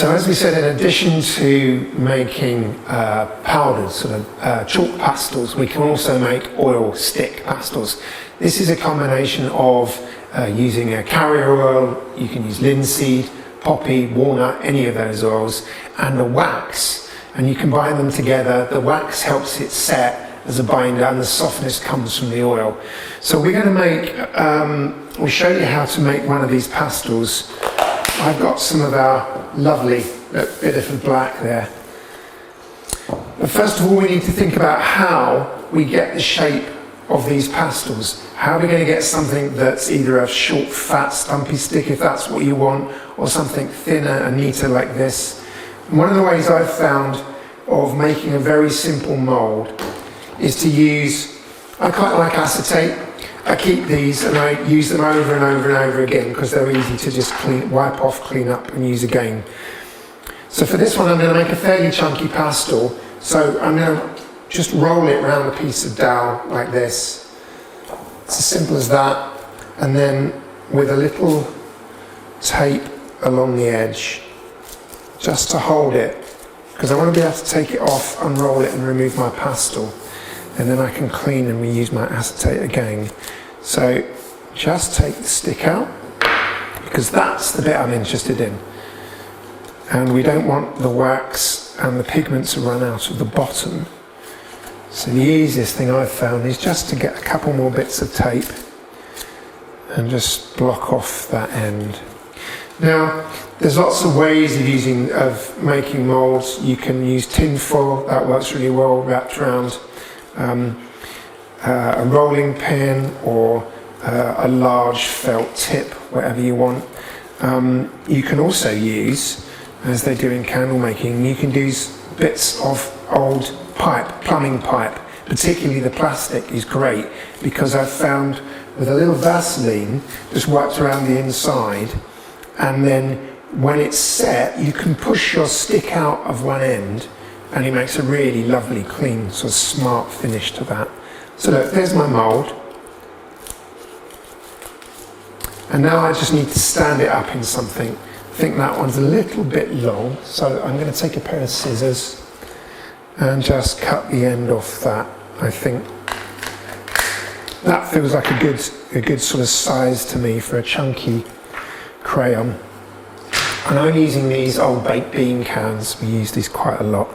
So as we said, in addition to making powders, sort of chalk pastels, we can also make oil stick pastels. This is a combination of using a carrier oil, you can use linseed, poppy, walnut, any of those oils, and the wax, and you combine them together. The wax helps it set as a binder, and the softness comes from the oil. So we're going to make, we'll show you how to make one of these pastels. I've got some of our lovely bit of black there. But first of all, we need to think about how we get the shape of these pastels. How are we going to get something that's either a short, fat, stumpy stick, if that's what you want, or something thinner, Anita, like this? And one of the ways I've found of making a very simple mould is to use, I quite like acetate. I keep these and I use them over and over and over again because they're easy to just wipe off, clean up and use again. So for this one I'm going to make a fairly chunky pastel. So I'm going to just roll it around a piece of dowel like this. It's as simple as that. And then with a little tape along the edge, just to hold it, because I want to be able to take it off, unroll it and remove my pastel. And then I can clean and reuse my acetate again. So just take the stick out, because that's the bit I'm interested in. And we don't want the wax and the pigments to run out of the bottom. So the easiest thing I've found is just to get a couple more bits of tape and just block off that end. Now, there's lots of ways of making moulds. You can use tin foil, that works really well, wrapped around a rolling pin or a large felt tip, whatever you want. You can also use, as they do in candle making, you can use bits of old pipe, plumbing pipe. Particularly the plastic is great, because I've found with a little Vaseline just wiped around the inside, and then when it's set you can push your stick out of one end and it makes a really lovely, clean, sort of smart finish to that. So look, there's my mould. And now I just need to stand it up in something. I think that one's a little bit long, so I'm going to take a pair of scissors and just cut the end off that. I think that feels like a good sort of size to me for a chunky crayon. And I'm using these old baked bean cans. We use these quite a lot.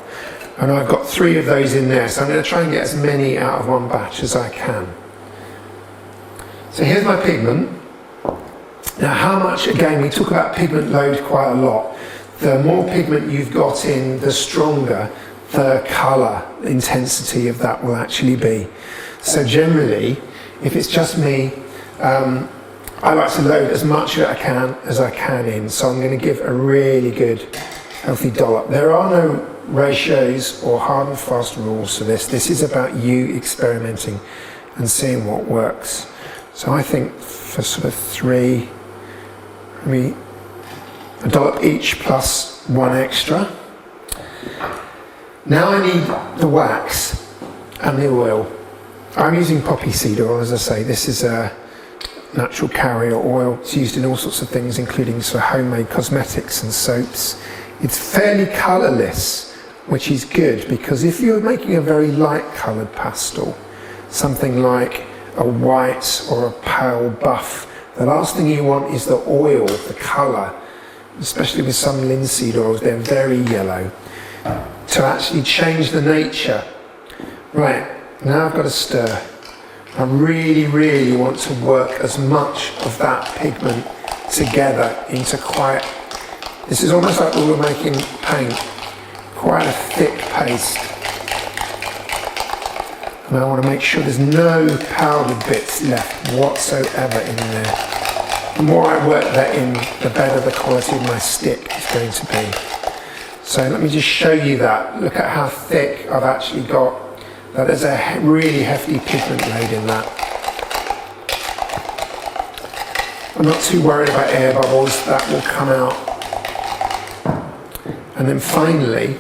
And I've got 3 of those in there, so I'm going to try and get as many out of one batch as I can. So here's my pigment. Now how much, again, we talk about pigment load quite a lot. The more pigment you've got in, the stronger the colour intensity of that will actually be. So generally, if it's just me, I like to load as much as I can in, so I'm going to give a really good healthy dollop. There are no ratios or hard and fast rules for this. This is about you experimenting and seeing what works. So I think for sort of 3, maybe a dollop each plus 1 extra. Now I need the wax and the oil. I'm using poppy seed oil, as I say. This is a natural carrier oil. It's used in all sorts of things, including sort of homemade cosmetics and soaps. It's fairly colourless, which is good, because if you're making a very light coloured pastel, something like a white or a pale buff, the last thing you want is the oil, the colour, especially with some linseed oils, they're very yellow, to actually change the nature. Right, now I've got to stir. I really want to work as much of that pigment together into quite, this is almost like we were making paint, quite a thick paste. And I want to make sure there's no powdered bits left whatsoever in there. The more I work that in, the better the quality of my stick is going to be. So let me just show you that. Look at how thick I've actually got. There's a really hefty pigment load in that. I'm not too worried about air bubbles, that will come out. And then finally,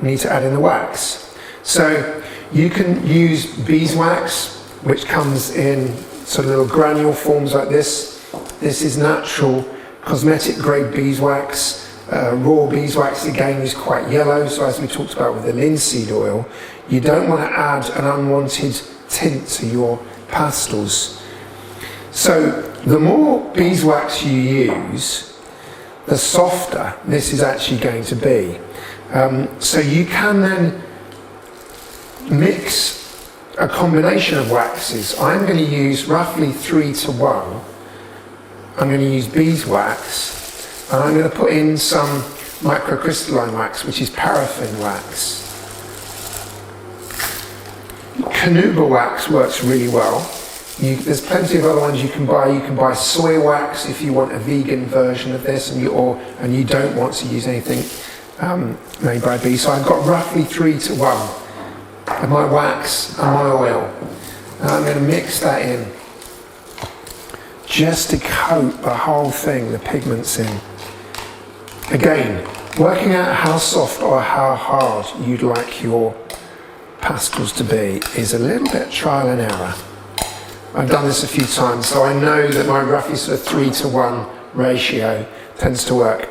we need to add in the wax. So you can use beeswax, which comes in sort of little granule forms like this. This is natural cosmetic grade beeswax. raw beeswax again is quite yellow, so as we talked about with the linseed oil, you don't want to add an unwanted tint to your pastels. So the more beeswax you use, the softer this is actually going to be. So you can then mix a combination of waxes. I'm going to use roughly 3 to 1. I'm going to use beeswax, and I'm going to put in some microcrystalline wax, which is paraffin wax. Canuba wax works really well. There's plenty of other ones you can buy. You can buy soy wax if you want a vegan version of this, and you don't want to use anything made by bees. So I've got roughly 3 to 1 of my wax and my oil. And I'm going to mix that in just to coat the whole thing, the pigments in. Again, working out how soft or how hard you'd like your pastels to be is a little bit trial and error. I've done this a few times, so I know that my roughly sort of 3 to 1 ratio tends to work.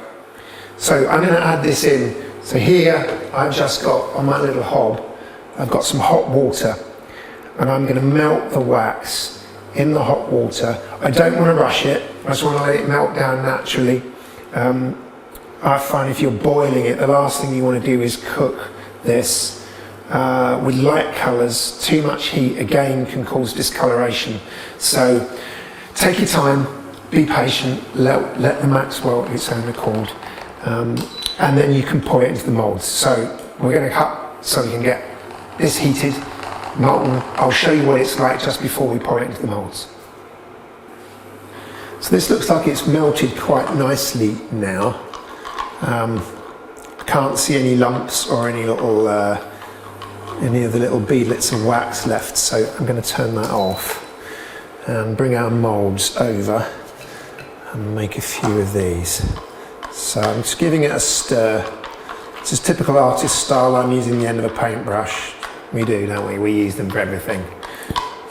So I'm going to add this in. So here I've just got, on my little hob, I've got some hot water, and I'm going to melt the wax in the hot water. I don't want to rush it, I just want to let it melt down naturally. I find if you're boiling it, the last thing you want to do is cook this with light colours. Too much heat again can cause discoloration. So take your time, be patient, let the wax melt its own accord, and then you can pour it into the moulds. So we're going to cut so we can get this heated, molten. I'll show you what it's like just before we pour it into the moulds. So this looks like it's melted quite nicely now. Can't see any lumps or any little any of the little beadlets of wax left, so I'm going to turn that off and bring our moulds over and make a few of these. So I'm just giving it a stir. This is typical artist style. I'm using the end of a paintbrush. We do, don't we? We use them for everything,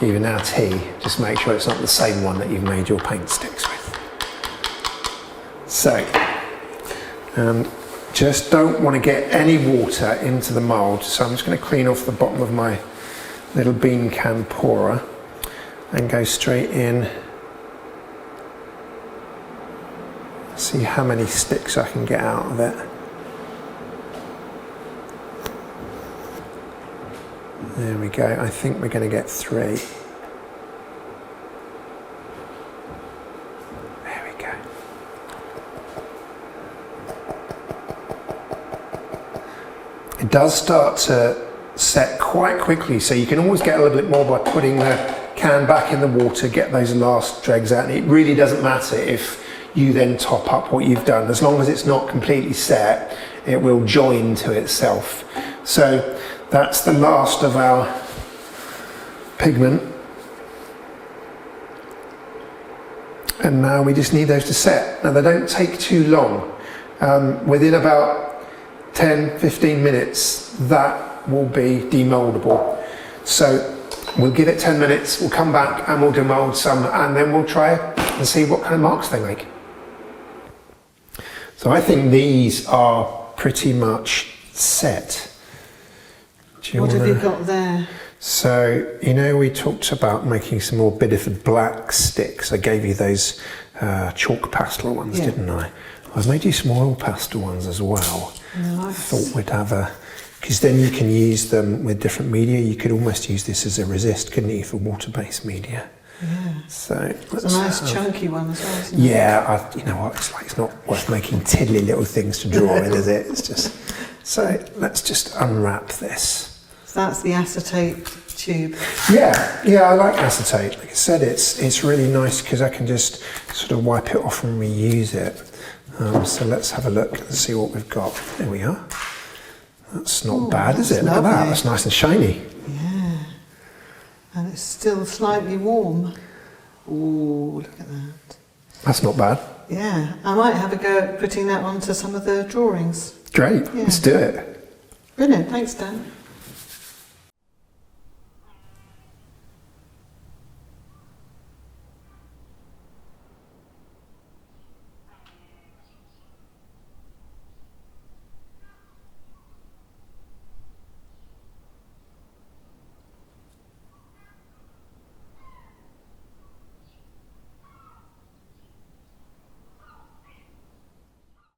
even our tea. Just make sure it's not the same one that you've made your paint sticks with. So just don't want to get any water into the mould, so I'm just going to clean off the bottom of my little bean can pourer and go straight in. See how many sticks I can get out of it. There we go, I think we're going to get 3. It does start to set quite quickly, so you can always get a little bit more by putting the can back in the water, get those last dregs out, and it really doesn't matter if you then top up what you've done. As long as it's not completely set, it will join to itself. So that's the last of our pigment. And now we just need those to set. Now they don't take too long. Within about 10-15 minutes that will be demoldable. So we'll give it 10 minutes, we'll come back and we'll demold some, and then we'll try and see what kind of marks they make. So I think these are pretty much set. What have you got there? So, you know, we talked about making some more Bideford black sticks. I gave you those chalk pastel ones, didn't I? I've made you some oil pastel ones as well. Nice. I thought we'd have because then you can use them with different media. You could almost use this as a resist, couldn't you, for water-based media? Yeah. So it's a nice chunky one as well, isn't it? Yeah, you know what, it's not worth making tiddly little things to draw in, is it? It's just, so let's just unwrap this. So that's the acetate tube. Yeah, I like acetate. Like I said, it's really nice because I can just sort of wipe it off and reuse it. So let's have a look and see what we've got. There we are. That's not bad, is it? Look at that, that's nice and shiny. Yeah. And it's still slightly warm. Ooh, look at that. That's not bad. Yeah, I might have a go at putting that onto some of the drawings. Great, let's do it. Brilliant, thanks Dan.